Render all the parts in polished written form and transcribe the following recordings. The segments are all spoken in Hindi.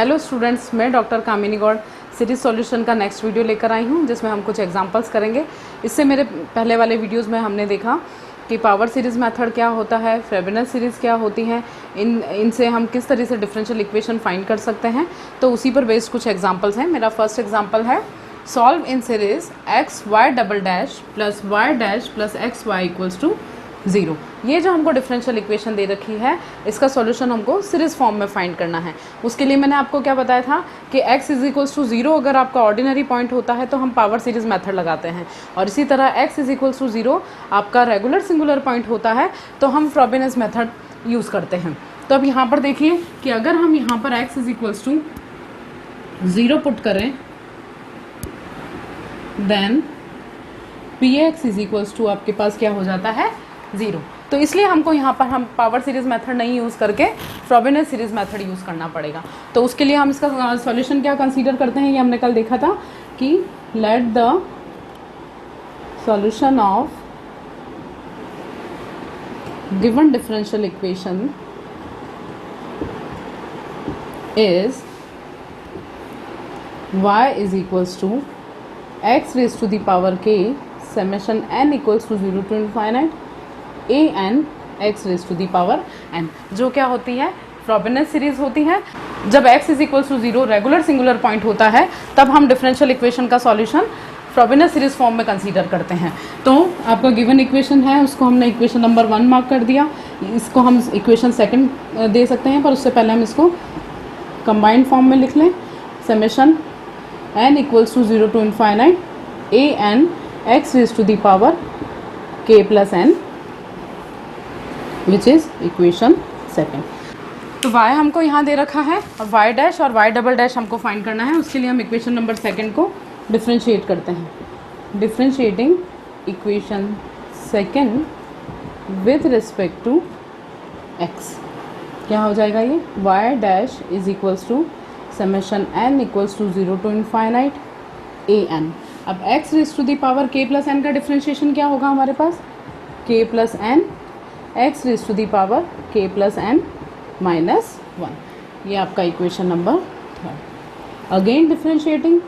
हेलो स्टूडेंट्स, मैं डॉक्टर कामिनी गौड़ सीरीज सॉल्यूशन का नेक्स्ट वीडियो लेकर आई हूँ, जिसमें हम कुछ एग्जांपल्स करेंगे। इससे मेरे पहले वाले वीडियोस में हमने देखा कि पावर सीरीज़ मेथड क्या होता है, फ्रेबेनस सीरीज़ क्या होती हैं, इनसे हम किस तरह से डिफरेंशियल इक्वेशन फाइंड कर सकते हैं। तो उसी पर बेस्ड कुछ एग्जांपल्स हैं। मेरा फर्स्ट एग्जांपल है solve in series x y double dash plus y dash plus x y equals to 0। ये जो हमको डिफरेंशियल इक्वेशन दे रखी है, इसका सॉल्यूशन हमको सीरीज फॉर्म में फाइंड करना है। उसके लिए मैंने आपको क्या बताया था कि x इज इक्वल्स टू 0 अगर आपका ऑर्डिनरी पॉइंट होता है तो हम पावर सीरीज मेथड लगाते हैं, और इसी तरह x इज इक्वल्स टू 0 आपका रेगुलर सिंगुलर पॉइंट होता है तो हम फ्रोबेनियस मेथड यूज़ करते हैं। तो अब यहाँ पर देखिए कि अगर हम यहाँ पर x is equals to 0 put करें, then px is equals to आपके पास क्या हो जाता है 0। तो इसलिए हमको यहाँ पर हम पावर सीरीज मेथड नहीं यूज़ करके फ्रोबेनियस सीरीज मेथड यूज़ करना पड़ेगा। तो उसके लिए हम इसका सॉल्यूशन क्या कंसीडर करते हैं, ये हमने कल देखा था कि let the solution of given differential equation is y is equals to x raise to the power k summation n equals to 0 to infinite a n x raise to the power n, जो क्या होती है फ्रोबेनियस सीरीज होती है। जब x is equals to 0 regular singular point होता है तब हम डिफरेंशियल इक्वेशन का सॉल्यूशन फ्रोबेनियस सीरीज फॉर्म में कंसीडर करते हैं। तो आपका गिवन इक्वेशन है, उसको हमने इक्वेशन नंबर 1 मार्क कर दिया। इसको हम इक्वेशन सेकंड दे सकते हैं, पर उससे पहले हम इसको कंबाइंड फॉर्म में लिख लें। Summation n equals to 0 to infinite a n x raise to the power k plus n, which is equation second. तो y हमको यहाँ दे रखा है और y डैश और y डबल डैश हमको फाइंड करना है। उसके लिए हम इक्वेशन नंबर सेकेंड को डिफ्रेंशिएट करते हैं। Differentiating equation second with respect to x, क्या हो जाएगा ये y dash is equals to summation n equals to 0 to infinite a n। अब x raise to the power k plus n का डिफ्रेंशिएशन क्या होगा हमारे पास, k plus n x raise to the power k plus n minus 1। ये आपका equation number 3। Again differentiating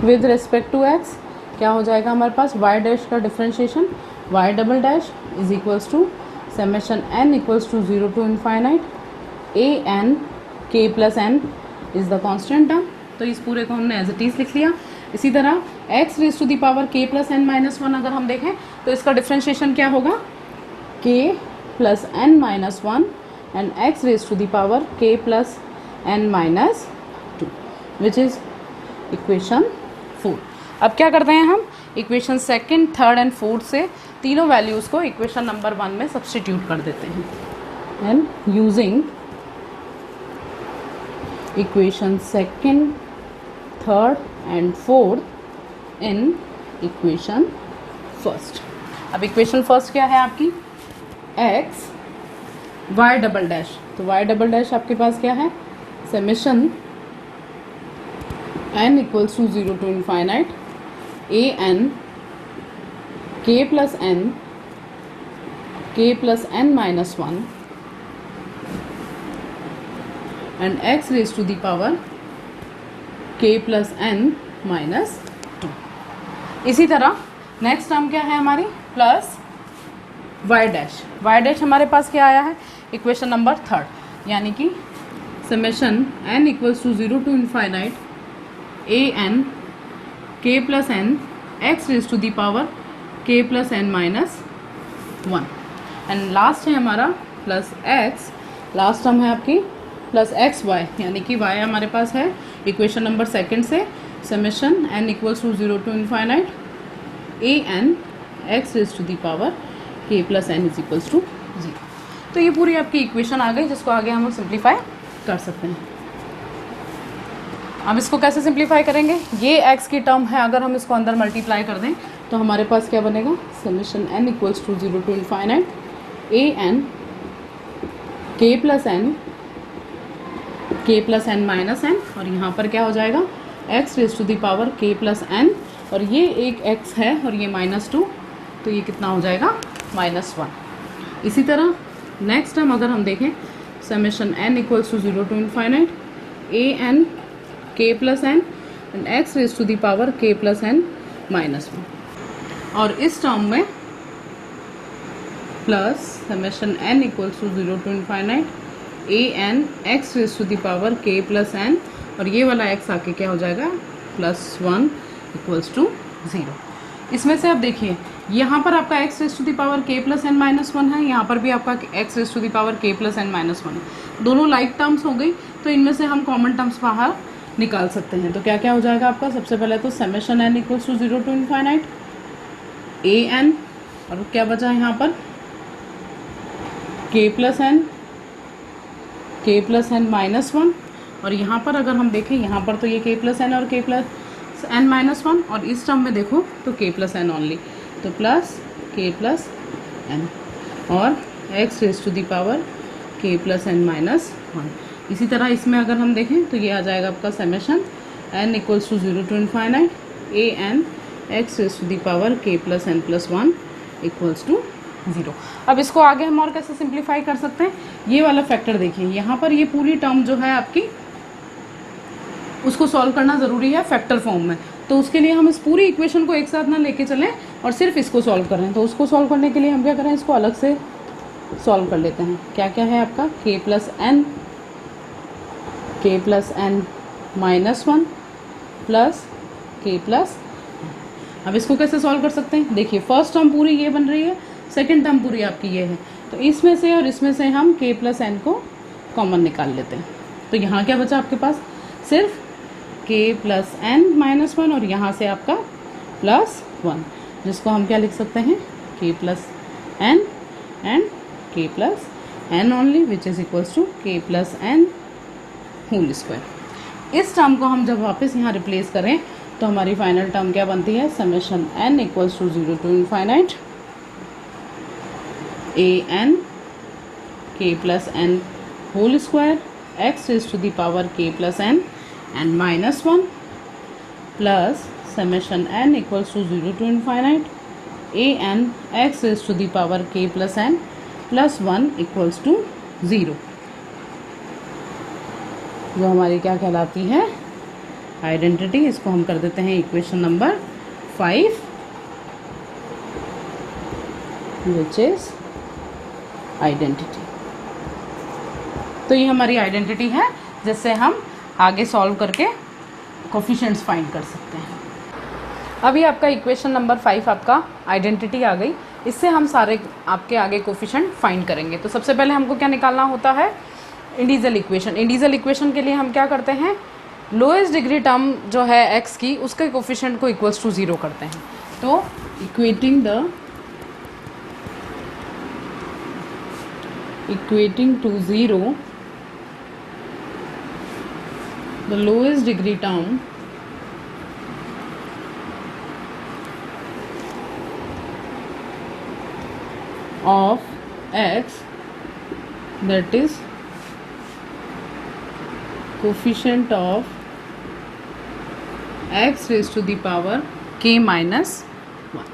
with respect to x, क्या हो जाएगा हमारे पास y डैश का differentiation y double dash is equals to summation n equals to 0 to infinite a n k plus n is the constant term. तो इस पूरे को हमने एज इट इज लिख लिया। इसी तरह x raise to the power k plus n minus 1 अगर हम देखें तो इसका डिफ्रेंशिएशन क्या होगा k plus n minus 1 and x raise to the power k plus n minus 2, which is equation 4। अब क्या करते हैं हम equation second, third and fourth से तीनों वैल्यूज़ को इक्वेशन नंबर 1 में सब्सटीट्यूट कर देते हैं। And using equation second, third and fourth in equation first. अब इक्वेशन फर्स्ट क्या है आपकी x y डबल डैश। तो y डबल डैश आपके पास क्या है summation n equals to 0 to infinite a n k plus n minus 1 and x raise to the power k plus n minus 2। इसी तरह नेक्स्ट टर्म क्या है हमारी plus y dash. y dash हमारे पास क्या आया है इक्वेशन नंबर 3, यानी कि summation n equals to 0 to infinite a n k plus n x raise to the power k plus n minus 1 and last है हमारा प्लस x। लास्ट टर्म है आपकी प्लस एक्स वाई, यानी कि y हमारे पास है इक्वेशन नंबर सेकंड से summation n equals to 0 to infinite a n x raise to the power k plus n is equals to 0। तो ये पूरी आपकी इक्वेशन आ गई, जिसको आगे हम सिंप्लीफाई कर सकते हैं। अब इसको कैसे सिंप्लीफाई करेंगे, ये x की टर्म है, अगर हम इसको अंदर मल्टीप्लाई कर दें तो हमारे पास क्या बनेगा summation n equals to 0 to infinite a n k plus n minus n, और यहाँ पर क्या हो जाएगा x raise to the power k plus n, और ये एक x है और ये -2, तो ये कितना हो जाएगा -1। इसी तरह नेक्स्ट टाइम अगर हम देखें summation n equals to 0 to infinite a n k plus n and x raise to the power k plus n minus 1, और इस टर्म में plus summation n equals to 0 to infinite a n x raise to the power k plus n, और ये वाला x आके क्या हो जाएगा प्लस 1 इक्वल्स टू 0। इसमें से आप देखिए यहाँ पर आपका x raise to the power k plus n minus 1 है, यहाँ पर भी आपका x raise to the power k plus n minus 1 है। दोनों लाइक टर्म्स हो गई, तो इनमें से हम कॉमन टर्म्स बाहर निकाल सकते हैं। तो क्या क्या हो जाएगा आपका, सबसे पहले तो summation n equals to 0 to infinite a n, और क्या बचा है यहाँ पर k प्लस एन माइनस 1, और यहाँ पर अगर हम देखें यहाँ पर तो ये k प्लस एन और k प्लस एन माइनस 1, और इस टर्म में देखो तो k प्लस एन ओनली, तो प्लस k प्लस एन और x raise to the power k plus n minus 1। इसी तरह इसमें अगर हम देखें तो ये आ जाएगा आपका summation n equals to 0 to infinite a n x raise to the power k plus n plus 1 equals to 0। अब इसको आगे हम और कैसे सिंप्लीफाई कर सकते हैं, ये वाला फैक्टर देखिए, यहाँ पर ये पूरी टर्म जो है आपकी उसको सॉल्व करना ज़रूरी है फैक्टर फॉर्म में। तो उसके लिए हम इस पूरी इक्वेशन को एक साथ ना लेके चलें और सिर्फ इसको सॉल्व करें। तो उसको सॉल्व करने के लिए हम क्या करें, इसको अलग से सॉल्व कर लेते हैं। क्या क्या है आपका k plus n minus 1 plus k plus. अब इसको कैसे सॉल्व कर सकते हैं, देखिए फर्स्ट टर्म पूरी ये बन रही है, सेकेंड टर्म पूरी आपकी ये है, तो इसमें से और इसमें से हम k प्लस एन को कॉमन निकाल लेते हैं। तो यहाँ क्या बचा आपके पास, सिर्फ k प्लस एन माइनस 1 और यहाँ से आपका प्लस 1, जिसको हम क्या लिख सकते हैं k plus n and k plus n only, which is equals to k plus n whole square. इस टर्म को हम जब वापस यहाँ रिप्लेस करें तो हमारी फाइनल टर्म क्या बनती है, summation n equals to 0 to infinite a n k plus n whole square x raise to the power k plus n and minus 1 plus summation n equals to 0 to infinite a n x raise to the power k plus n plus 1 equals to 0, जो हमारी क्या कहलाती है आइडेंटिटी। इसको हम कर देते हैं equation number 5, which is identity. तो ये हमारी आइडेंटिटी है जिससे हम आगे सॉल्व करके कोफिशिएंट्स फाइंड कर सकते हैं। अभी आपका इक्वेशन नंबर 5 आपका आइडेंटिटी आ गई, इससे हम सारे आपके आगे कोफिशिएंट फाइंड करेंगे। तो सबसे पहले हमको क्या निकालना होता है, इंडिविजुअल इक्वेशन। इंडिविजुअल इक्वेशन के लिए हम क्या करते हैं, लोएस्ट डिग्री टर्म जो है x की उसके कोफिशिएंट को इक्वल्स टू 0 करते हैं। तो equating to 0 the lowest degree term of x, that is coefficient of x raised to the power k minus 1।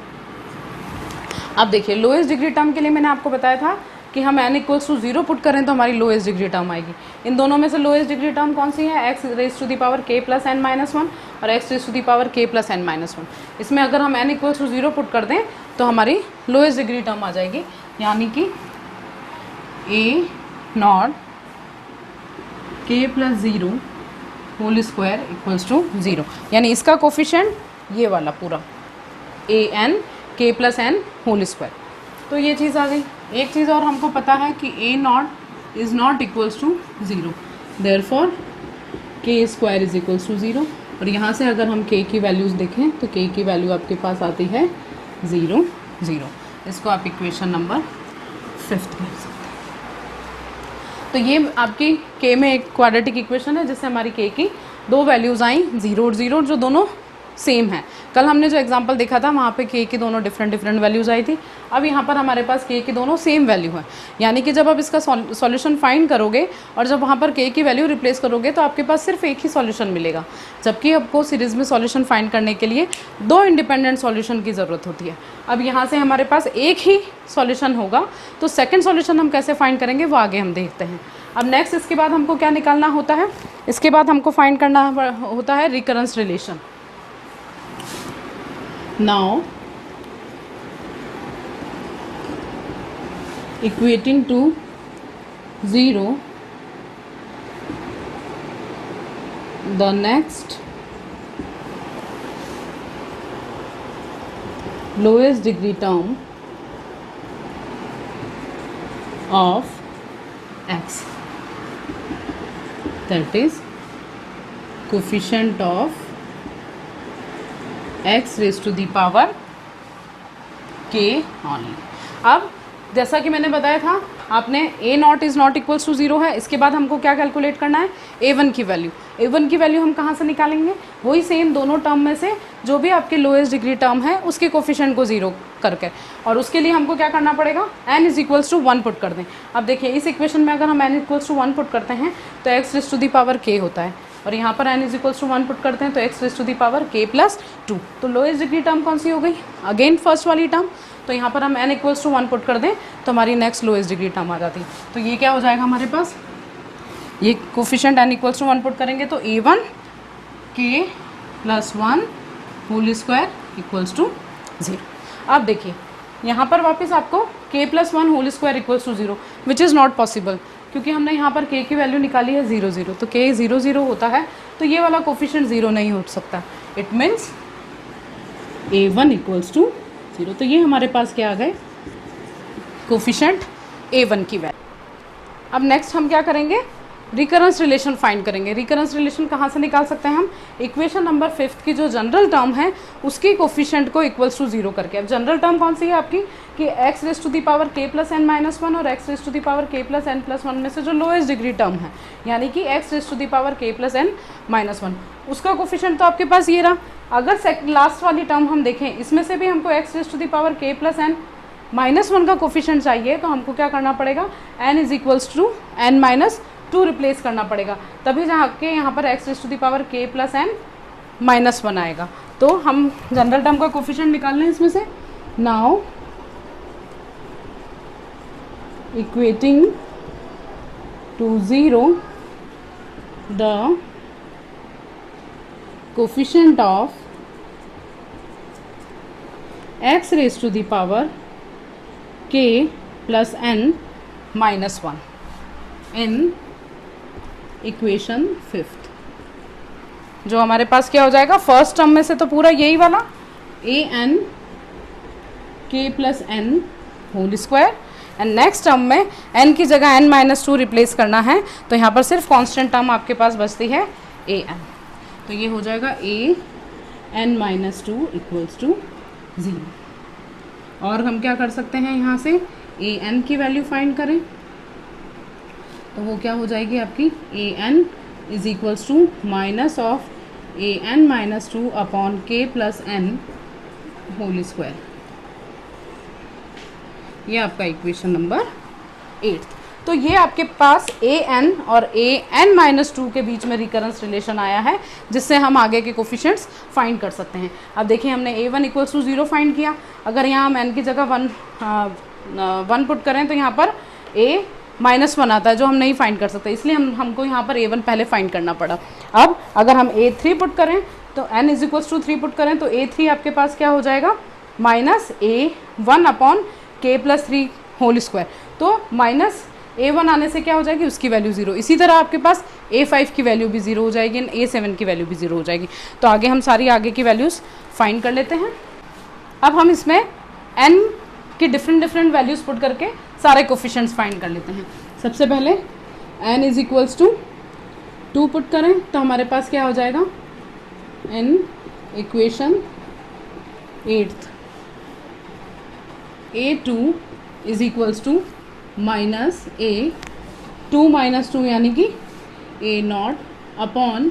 अब देखिए लोएस्ट डिग्री टर्म के लिए मैंने आपको बताया था कि हम n इक्वल्स टू 0 पुट करें तो हमारी लोएस्ट डिग्री टर्म आएगी। इन दोनों में से लोएस्ट डिग्री टर्म कौन सी है, x raise to the power k plus n minus 1 और x raise to the power k plus n minus 1। इसमें अगर हम n इक्वल्स टू 0 पुट कर दें तो हमारी लोएस्ट डिग्री टर्म आ जाएगी, यानी कि a naught k plus 0 whole square equals to 0, यानी इसका कोफिशिएंट ये वाला पूरा a n k plus n whole square. तो ये चीज़ आ गई। एक चीज़ और हमको पता है कि a naught is not equals to 0, therefore k square is equals to 0। और यहाँ से अगर हम k की वैल्यूज़ देखें तो k की वैल्यू आपके पास आती है 0 0। इसको आप इक्वेशन नंबर 5 कह सकते हैं। तो ये आपकी k में एक क्वाड्रेटिक इक्वेशन है जिससे हमारी k की दो वैल्यूज़ आई 0 और 0, जो दोनों सेम है। कल हमने जो एग्जांपल देखा था वहाँ पे k की दोनों डिफरेंट वैल्यूज़ आई थी, अब यहाँ पर हमारे पास k की दोनों सेम वैल्यू है। यानी कि जब आप इसका सॉल्यूशन फाइंड करोगे और जब वहाँ पर k की वैल्यू रिप्लेस करोगे तो आपके पास सिर्फ एक ही सॉल्यूशन मिलेगा, जबकि आपको सीरीज़ में सॉल्यूशन फाइंड करने के लिए 2 इंडिपेंडेंट सॉल्यूशन की ज़रूरत होती है। अब यहाँ से हमारे पास एक ही सॉल्यूशन होगा, तो सेकेंड सॉल्यूशन हम कैसे फाइंड करेंगे वो आगे हम देखते हैं। अब नेक्स्ट इसके बाद हमको क्या निकालना होता है, इसके बाद हमको फाइंड करना होता है recurrence relation. Now equating to 0, the next lowest degree term of x, that is coefficient of x raised to the power k only। अब जैसा कि मैंने बताया था, आपने a naught is not equals to 0 है, इसके बाद हमको क्या कैलकुलेट करना है, a1 की वैल्यू। a1 की वैल्यू हम कहाँ से निकालेंगे, वही सेम दोनों टर्म में से जो भी आपके लोएस्ट डिग्री टर्म है उसके कोफिशिएंट को 0 करके, और उसके लिए हमको क्या करना पड़ेगा, n is equals to 1 put कर दें। अब देखिए इस इक्वेशन में अगर हम n इक्वल्स टू 1 पुट करते हैं तो x raise to the power k होता है, और यहाँ पर n is equals to 1 put करते हैं तो x raise to the power k plus 2। तो लोएस्ट डिग्री टर्म कौन सी हो गई, अगेन फर्स्ट वाली टर्म। तो यहाँ पर हम n इक्वल्स टू 1 पुट कर दें तो हमारी नेक्स्ट लोएस्ट डिग्री टर्म आ जाती है। तो ये क्या हो जाएगा हमारे पास, ये coefficient n equals to 1 put करेंगे तो a1 k plus 1 whole square equals to 0। अब देखिए यहाँ पर वापस आपको k plus 1 whole square equals to 0, which is not possible, क्योंकि हमने यहाँ पर k की वैल्यू निकाली है 0 0, तो k 0 0 होता है, तो ये वाला कोफिशिएंट 0 नहीं हो सकता। It means a1 equals to 0। तो ये हमारे पास क्या आ गए, कोफिशिएंट a1 की वैल्यू। अब नेक्स्ट हम क्या करेंगे, रिकरेंस रिलेशन फाइंड करेंगे। रिकरेंस रिलेशन कहाँ से निकाल सकते हैं हम, इक्वेशन नंबर 5 की जो जनरल टर्म है उसकी कोफिशिएंट को इक्वल्स टू 0 करके। अब जनरल टर्म कौन सी है आपकी, कि x raise to the power k plus n minus 1 और x raise to the power k plus n plus 1 में से जो लोएस्ट डिग्री टर्म है, यानी कि x raise to the power k plus n minus 1, उसका कोफिशिएंट तो आपके पास ये रहा। अगर लास्ट वाली टर्म हम देखें, इसमें से भी हमको x raise to the power k plus n minus 1 का कोफिशिएंट चाहिए, तो हमको क्या करना पड़ेगा, n is equals to n minus 2 replace करना पड़ेगा, तभी जहाँ के यहाँ पर x raise to the power k plus n minus 1 आएगा। तो हम जनरल टर्म का कोफिशिएंट निकाल लें इसमें से। Now equating to 0 the coefficient of x raise to the power k plus n minus 1 in equation 5th। जो हमारे पास क्या हो जाएगा, फर्स्ट टर्म में से तो पूरा यही वाला an k plus n whole square, and next term में n की जगह n माइनस 2 रिप्लेस करना है, तो यहाँ पर सिर्फ कांस्टेंट टर्म आपके पास बचती है an। तो ये हो जाएगा an माइनस 2 इक्वल्स टू 0। और हम क्या कर सकते हैं, यहाँ से an की वैल्यू फाइंड करें तो वो क्या हो जाएगी आपकी, an is equals to minus of an minus 2 upon k plus n whole square. ये आपका इक्वेशन नंबर 8। तो ये आपके पास an और an माइनस 2 के बीच में रिकरेंस रिलेशन आया है, जिससे हम आगे के कोफिशिएंट्स फाइंड कर सकते हैं। अब देखिए हमने a1 इक्वल्स टू 0 फाइंड किया, अगर यहाँ हम n की जगह 1 पुट करें तो यहाँ पर a माइनस 1 आता है, जो हम नहीं फाइंड कर सकते, इसलिए हमको यहाँ पर a1 पहले फाइंड करना पड़ा। अब अगर हम a3 पुट करें तो n is equals to 3 put करें तो a3 आपके पास क्या हो जाएगा, minus a1 upon k plus 3 whole square. तो माइनस a1 आने से क्या हो जाएगी, उसकी वैल्यू 0। इसी तरह आपके पास a5 की वैल्यू भी 0 हो जाएगी एंड a7 की वैल्यू भी 0 हो जाएगी। तो आगे हम सारी आगे की वैल्यूज़ फाइंड कर लेते हैं। अब हम इसमें n की डिफरेंट वैल्यूज़ पुट करके सारे कोफिशिएंट्स फाइंड कर लेते हैं। सबसे पहले n is equals to 2 put करें तो हमारे पास क्या हो जाएगा, n equation 8th a2 is equals to minus a2 minus 2 यानी कि a0 upon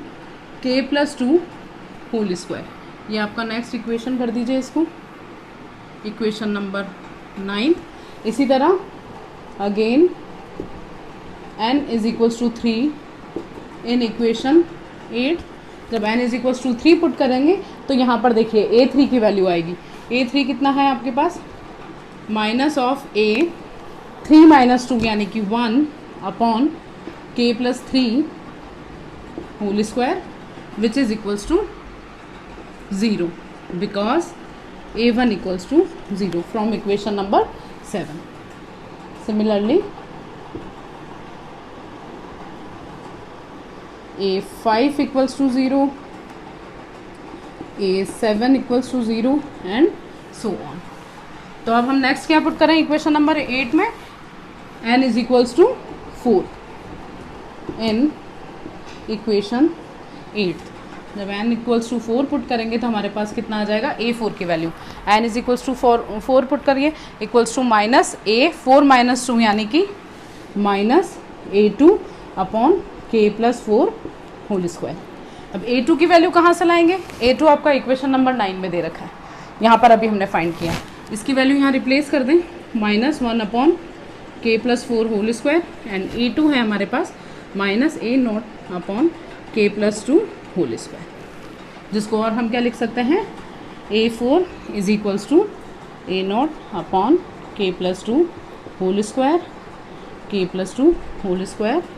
k plus 2 whole square. ये आपका नेक्स्ट इक्वेशन कर दीजिए इसको, इक्वेशन नंबर 9। इसी तरह again n is equals to 3 in equation 8। जब n is equals to 3 put करेंगे तो यहाँ पर देखिए a3 की वैल्यू आएगी। a3 कितना है आपके पास, माइनस ऑफ a3 माइनस 2 यानी कि 1 upon k plus 3 whole square which is equals to 0 because a1 equals to 0 from equation number 7। Similarly a5 equals to 0, a7 equals to 0 and so on। तो अब हम नेक्स्ट क्या पुट करें इक्वेशन नंबर 8 में, n is equals to 4 in equation 8। जब n इक्वल्स टू 4 पुट करेंगे तो हमारे पास कितना आ जाएगा, a4 की value n is equals to 4 put करिए equals to minus a4 minus 2 यानी कि minus a2 upon k plus 4 whole square. अब a2 की वैल्यू कहाँ से लाएंगे, a2 आपका इक्वेशन नंबर 9 में दे रखा है, यहाँ पर अभी हमने फाइंड किया। इसकी वैल्यू यहाँ रिप्लेस कर दें, minus 1 upon k plus 4 whole square and a2 है हमारे पास minus a0 upon k plus 2 whole square, जिसको और हम क्या लिख सकते हैं, a4 is equals to a0 upon k plus 2 whole square, k plus 2 whole square.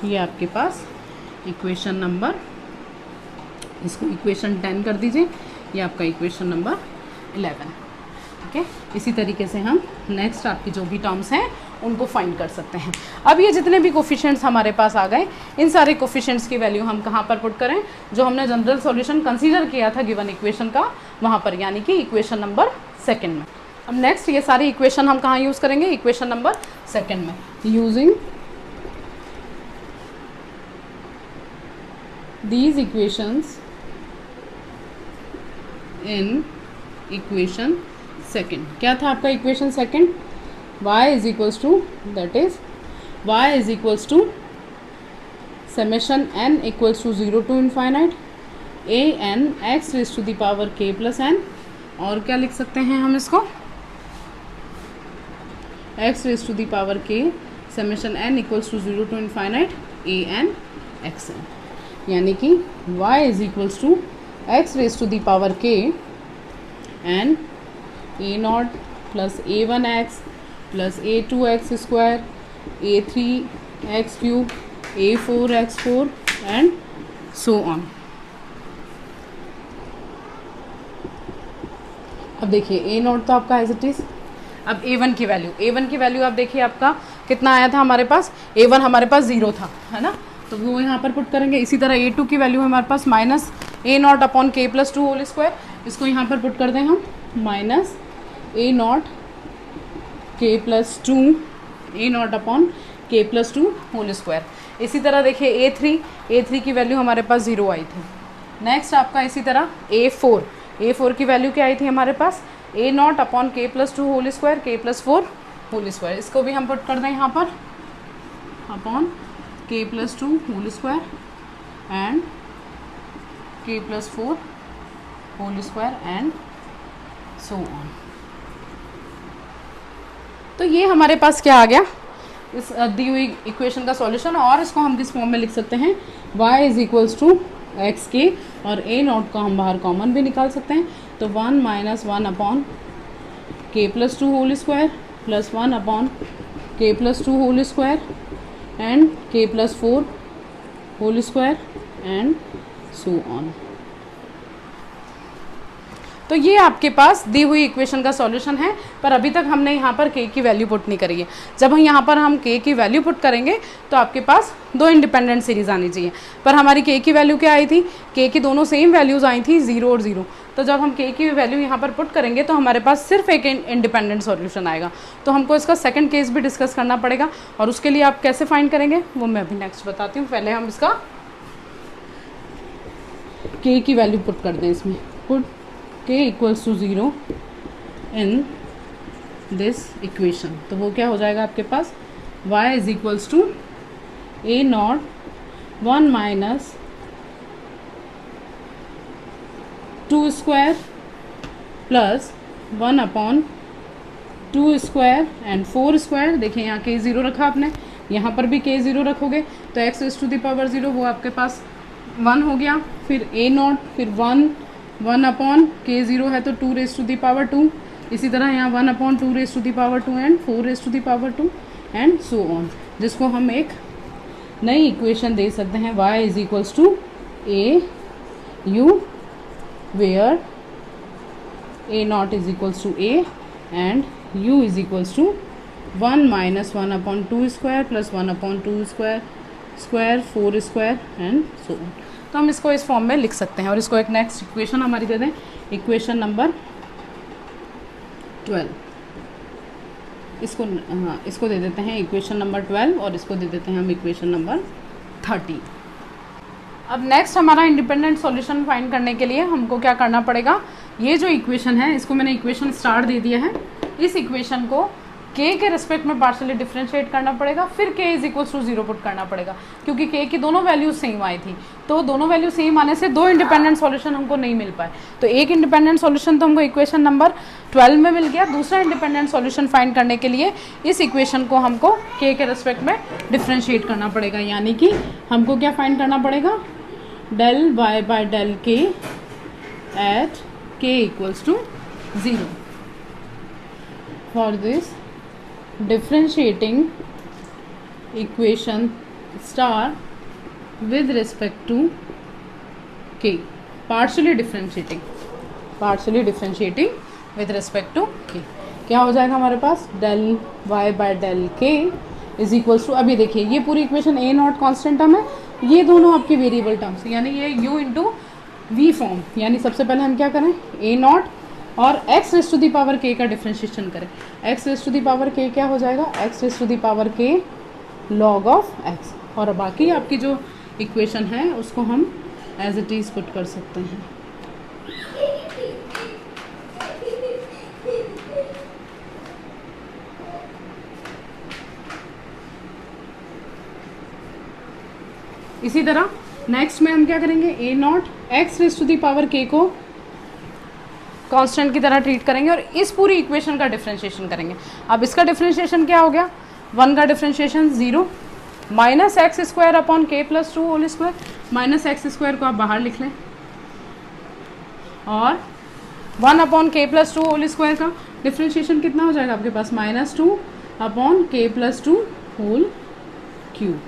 ये आपके पास इक्वेशन नंबर, इसको इक्वेशन 10 कर दीजिए, ये आपका इक्वेशन नंबर 11। ओके, इसी तरीके से हम नेक्स्ट आपकी जो भी टर्म्स हैं उनको फाइंड कर सकते हैं। अब ये जितने भी कोफिशिएंट्स हमारे पास आ गए, इन सारे कोफिशिएंट्स की वैल्यू हम कहाँ पर पुट करें, जो हमने जनरल सॉल्यूशन कंसीडर किया था गिवन इक्वेशन का, वहाँ पर, यानी कि इक्वेशन नंबर 2 में। अब नेक्स्ट ये सारी इक्वेशन हम कहाँ यूज़ करेंगे, इक्वेशन नंबर 2 में, using these equations in equation 2। क्या था आपका equation 2, y is equals to, that is y is equals to summation n equals to 0 to infinite a n x raised to the power k plus n, और क्या लिख सकते हैं हम इसको, x raised to the power k summation n equals to 0 to infinite a n x n, यानी कि y is equals to x raise to the power k and a0 plus a1x plus a2x square a3x cube a4x4 and so on. अब देखिए a0 तो आपका एज इट इज। अब a1 की वैल्यू आप देखिए आपका कितना आया था हमारे पास, a1 हमारे पास 0 था, है ना, तो वो यहाँ पर पुट करेंगे। इसी तरह a2 की वैल्यू हमारे पास minus a0 upon k plus 2 whole square, इसको यहाँ पर पुट कर दें हम, minus a0 k plus 2 a0 upon k plus 2 whole square. इसी तरह देखिए a3 की वैल्यू हमारे पास 0 आई थी। नेक्स्ट आपका इसी तरह a4 की वैल्यू क्या आई थी हमारे पास, a0 upon k plus 2 whole square, k plus 4 whole square, इसको भी हम पुट कर दें यहाँ पर upon k plus 2 whole square and k plus 4 whole square and so on. तो ये हमारे पास क्या आ गया, इस दी हुई इक्वेशन का सॉल्यूशन, और इसको हम किस फॉर्म में लिख सकते हैं, y is equals to x के, और a0 को हम बाहर कॉमन भी निकाल सकते हैं, तो 1 minus 1 upon k plus 2 whole square plus 1 upon k plus 2 whole square and k plus 4 whole square and so on. तो ये आपके पास दी हुई इक्वेशन का सॉल्यूशन है, पर अभी तक हमने यहाँ पर k की वैल्यू पुट नहीं करी है। जब हम यहाँ पर हम k की वैल्यू पुट करेंगे तो आपके पास 2 इंडिपेंडेंट सीरीज आनी चाहिए, पर हमारी k की वैल्यू क्या आई थी, k की दोनों सेम वैल्यूज़ आई थी 0 और 0। तो जब हम k की वैल्यू यहाँ पर पुट करेंगे तो हमारे पास सिर्फ एक इंडिपेंडेंट सॉल्यूशन आएगा। तो हमको इसका सेकंड केस भी डिस्कस करना पड़ेगा, और उसके लिए आप कैसे फाइंड करेंगे वो मैं अभी नेक्स्ट बताती हूँ। पहले हम इसका k की वैल्यू पुट कर दें, इसमें put k equals to 0 in this equation, तो वो क्या हो जाएगा आपके पास, y is equals to a0 1 minus 2 square plus 1 upon 2 square and 4 square. देखिए यहाँ के 0 रखा आपने, यहाँ पर भी के 0 रखोगे तो x raise to the power 0 वो आपके पास 1 हो गया। फिर ए नॉट, फिर 1 अपॉन के 0 है तो 2 रेज़ टू द पावर 2। इसी तरह यहाँ 1 upon 2 raise to the power 2 and 4 raise to the power 2 and so on, जिसको हम एक नई इक्वेशन दे सकते हैं y is equals to a u where a nought is equals to a and u is equals to 1 minus 1 upon 2 square plus 1 upon 2 square 4 square and so on. तो हम इसको इस फॉर्म में लिख सकते हैं और इसको एक नेक्स्ट इक्वेशन हमारी दे दें, इक्वेशन नंबर 12। इसको दे देते हैं इक्वेशन नंबर 12 और इसको दे देते हैं हम इक्वेशन नंबर 13। अब नेक्स्ट हमारा इंडिपेंडेंट सॉल्यूशन फाइंड करने के लिए हमको क्या करना पड़ेगा, ये जो इक्वेशन है इसको मैंने इक्वेशन स्टार दे दिया है, इस इक्वेशन को k के रिस्पेक्ट में पार्शियली डिफरेंशिएट करना पड़ेगा, फिर k is equals to 0 put करना पड़ेगा क्योंकि k की दोनों वैल्यूज सेम आई थी। तो दोनों वैल्यू सेम आने से दो इंडिपेंडेंट सॉल्यूशन हमको नहीं मिल पाए। तो एक इंडिपेंडेंट सॉल्यूशन तो हमको इक्वेशन नंबर 12 में मिल गया, दूसरा इंडिपेंडेंट सॉल्यूशन फाइंड करने के लिए इस इक्वेशन को हमको k के रिस्पेक्ट में डिफरेंशिएट करना पड़ेगा, यानी कि हमको क्या फाइंड करना पड़ेगा, del y by del k at k equals to 0। For this differentiating equation star with respect to k, partially differentiating with respect to k, क्या हो जाएगा हमारे पास, del y by del k is equals to, अभी देखिए ये पूरी equation a not constant term है, ये दोनों आपके वेरिएबल टर्म्स, यानी ये u इंटू वी फॉर्म, यानी सबसे पहले हम क्या करें, a नॉट और x raise to the power k का डिफरेंशिएशन करें। x raise to the power k क्या हो जाएगा, x raise to the power k log of x, और बाकी आपकी जो इक्वेशन है उसको हम एज इट इज़ पुट कर सकते हैं। इसी तरह नेक्स्ट में हम क्या करेंगे, a nought x raise to the power k को कांस्टेंट की तरह ट्रीट करेंगे और इस पूरी इक्वेशन का डिफरेंशिएशन करेंगे। अब इसका डिफरेंशिएशन क्या हो गया, 1 का differentiation 0 minus x square upon k plus 2 whole square, minus x square को आप बाहर लिख लें और 1 upon k plus 2 whole square का डिफरेंशिएशन कितना हो जाएगा आपके पास, minus 2 upon k plus 2 whole cube.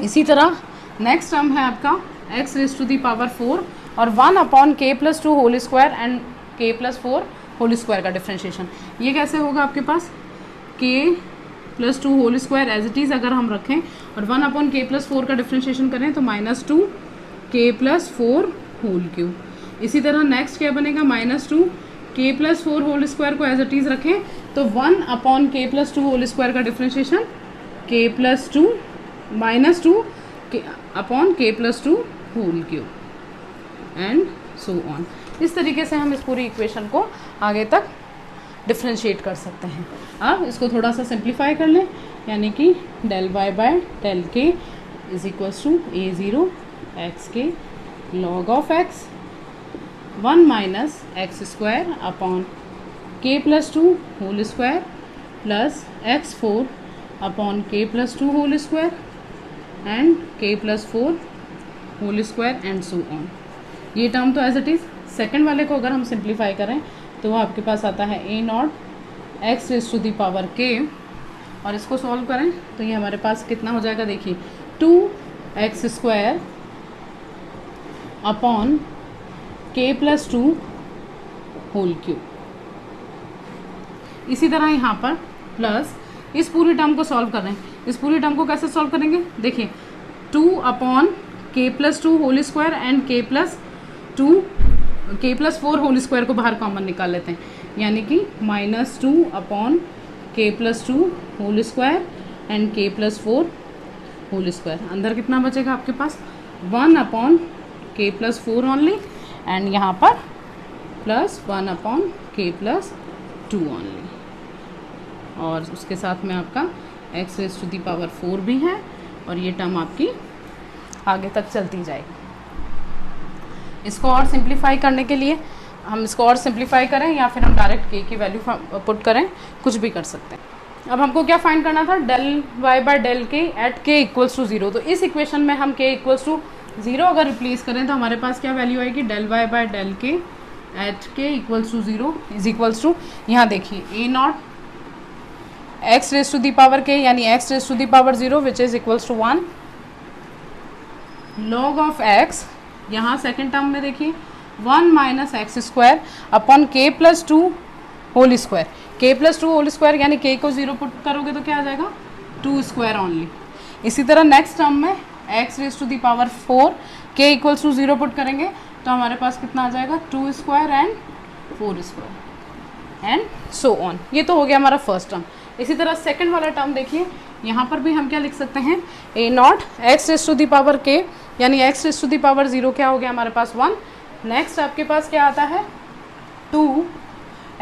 इसी तरह नेक्स्ट टर्म है आपका x raise to the power 4 और 1 upon k plus 2 whole square and k plus 4 whole square का डिफरेंशिएशन। ये कैसे होगा आपके पास, k plus 2 whole square as it is अगर हम रखें और 1 अपॉन k प्लस 4 का डिफरेंशिएशन करें तो minus 2 k plus 4 whole cube. इसी तरह नेक्स्ट क्या बनेगा, minus 2 k plus 4 whole square को एज इट इज़ रखें तो 1 upon k plus 2 whole square का differentiation k plus 2 minus 2 upon k plus 2 whole cube and so on. इस तरीके से हम इस पूरी इक्वेशन को आगे तक डिफरेंशिएट कर सकते हैं। अब इसको थोड़ा सा सिंप्लीफाई कर लें, यानी कि del y by del k is equals to a0 x के log of x 1 minus x square upon k plus 2 whole square plus x4 upon k plus 2 whole square and k plus 4 whole square and so on. ये टर्म तो एज इट इज़, सेकेंड वाले को अगर हम सिंप्लीफाई करें तो वो आपके पास आता है a nought x raise to the power k और इसको सॉल्व करें तो ये हमारे पास कितना हो जाएगा, देखिए 2x square upon k plus 2 whole cube. इसी तरह यहाँ पर प्लस इस पूरी टर्म को सॉल्व कर रहे हैं, इस पूरी टर्म को कैसे सॉल्व करेंगे, देखिए 2 upon k plus 2 whole square and k plus 4 whole square को बाहर कॉमन निकाल लेते हैं, यानी कि minus 2 upon k plus 2 whole square and k plus 4 whole square. अंदर कितना बचेगा आपके पास, 1 upon k plus 4 only and यहाँ पर plus 1 upon k plus 2 only, और उसके साथ में आपका x raise to the power 4 भी है और ये टर्म आपकी आगे तक चलती जाएगी। इसको और सिंप्लीफाई करने के लिए हम इसको और सिंप्लीफाई करें या फिर हम डायरेक्ट के की वैल्यू पुट करें, कुछ भी कर सकते हैं। अब हमको क्या फाइंड करना था, del y by del k at k equals to 0। तो इस इक्वेशन में हम के इक्वल्स टू 0 अगर रिप्लेस करें तो हमारे पास क्या वैल्यू आएगी, del y by del k at k equals to 0 is equals to, यहाँ देखिए a not x raise to the power k यानी x raise to the power 0 which is equals to 1 log of x, यहाँ सेकेंड टर्म में देखिए 1 minus x square upon k plus 2 whole square, k plus 2 whole square यानी के को 0 पुट करोगे तो क्या आ जाएगा 2 स्क्वायर ओनली। इसी तरह नेक्स्ट टर्म में x raise to the power 4 के इक्वल्स टू 0 पुट करेंगे तो हमारे पास कितना आ जाएगा 2 square and 4 square and so on. ये तो हो गया हमारा फर्स्ट टर्म। इसी तरह सेकंड वाला टर्म देखिए, यहाँ पर भी हम क्या लिख सकते हैं, a not x raise to the power k यानी x raise to the power 0 क्या हो गया हमारे पास 1। नेक्स्ट आपके पास क्या आता है 2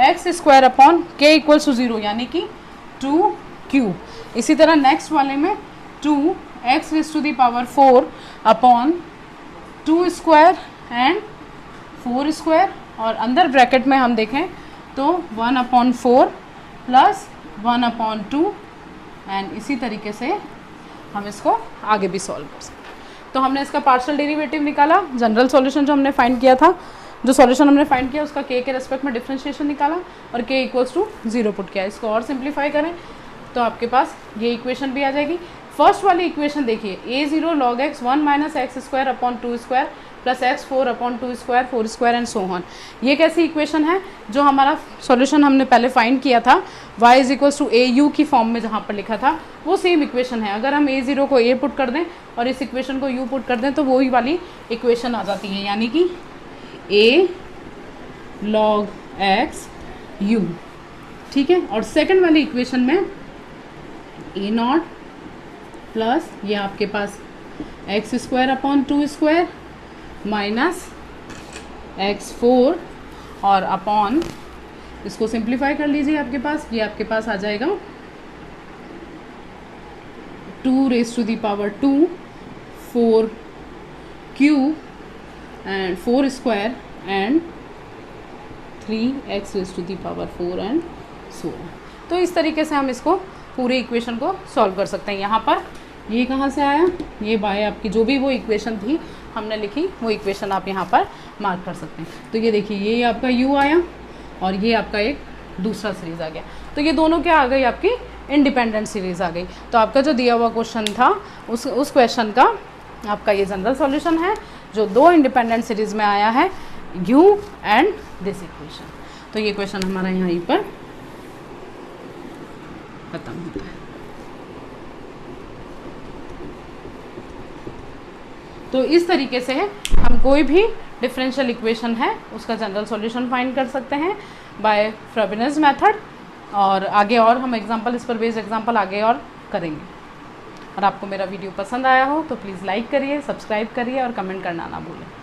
एक्स स्क्वायर अपॉन के इक्वल्स टू 0 यानी कि 2 क्यू। इसी तरह नेक्स्ट वाले में 2 x raise to the power 4 upon 2 square and 4 square, और अंदर ब्रैकेट में हम देखें तो 1 अपॉन 4 प्लस 1 अपॉन 2 एंड इसी तरीके से हम इसको आगे भी सॉल्व कर सकते हैं। तो हमने इसका पार्शियल डेरिवेटिव निकाला, जनरल सॉल्यूशन जो हमने फाइंड किया था, जो सॉल्यूशन हमने फाइंड किया उसका के रेस्पेक्ट में डिफरेंशिएशन निकाला और के इक्वल्स टू 0 पुट किया। इसको और सिंप्लीफाई करें तो आपके पास ये इक्वेशन भी आ जाएगी। फर्स्ट वाली इक्वेशन देखिए a0 log x 1 minus x square upon 2 square plus x 4 upon 2 square 4 square and so on. ये कैसी इक्वेशन है, जो हमारा सॉल्यूशन हमने पहले फाइंड किया था y is equals to a u की फॉर्म में जहाँ पर लिखा था वो सेम इक्वेशन है। अगर हम a0 को a पुट कर दें और इस इक्वेशन को u पुट कर दें तो वही वाली इक्वेशन आ जाती है, यानी कि a log x u, ठीक है। और सेकंड वाली इक्वेशन में a नॉट प्लस ये आपके पास x square upon 2 square minus x4 और अपॉन, इसको सिंप्लीफाई कर लीजिए आपके पास, ये आपके पास आ जाएगा 2 raise to the power 2 4 q and 4 square and 3 x raise to the power 4 and so. तो इस तरीके से हम इसको पूरी इक्वेशन को सॉल्व कर सकते हैं। यहाँ पर ये कहाँ से आया, ये बाय आपकी जो भी वो इक्वेशन थी हमने लिखी वो इक्वेशन आप यहाँ पर मार्क कर सकते हैं। तो ये देखिए ये आपका u आया और ये आपका एक दूसरा सीरीज़ आ गया। तो ये दोनों क्या आ गई, आपकी इंडिपेंडेंट सीरीज़ आ गई। तो आपका जो दिया हुआ क्वेश्चन था उस क्वेश्चन का आपका ये जनरल सॉल्यूशन है जो 2 इंडिपेंडेंट सीरीज़ में आया है, u एंड दिस इक्वेशन। तो ये क्वेश्चन हमारा यहाँ पर खत्म होता है। तो इस तरीके से हम कोई भी डिफरेंशियल इक्वेशन है उसका जनरल सॉल्यूशन फाइंड कर सकते हैं बाय फ्रेबेनियस मेथड, और आगे और हम एग्जांपल, इस पर बेस्ड एग्जांपल आगे और करेंगे। और आपको मेरा वीडियो पसंद आया हो तो प्लीज़ लाइक करिए, सब्सक्राइब करिए और कमेंट करना ना भूलें।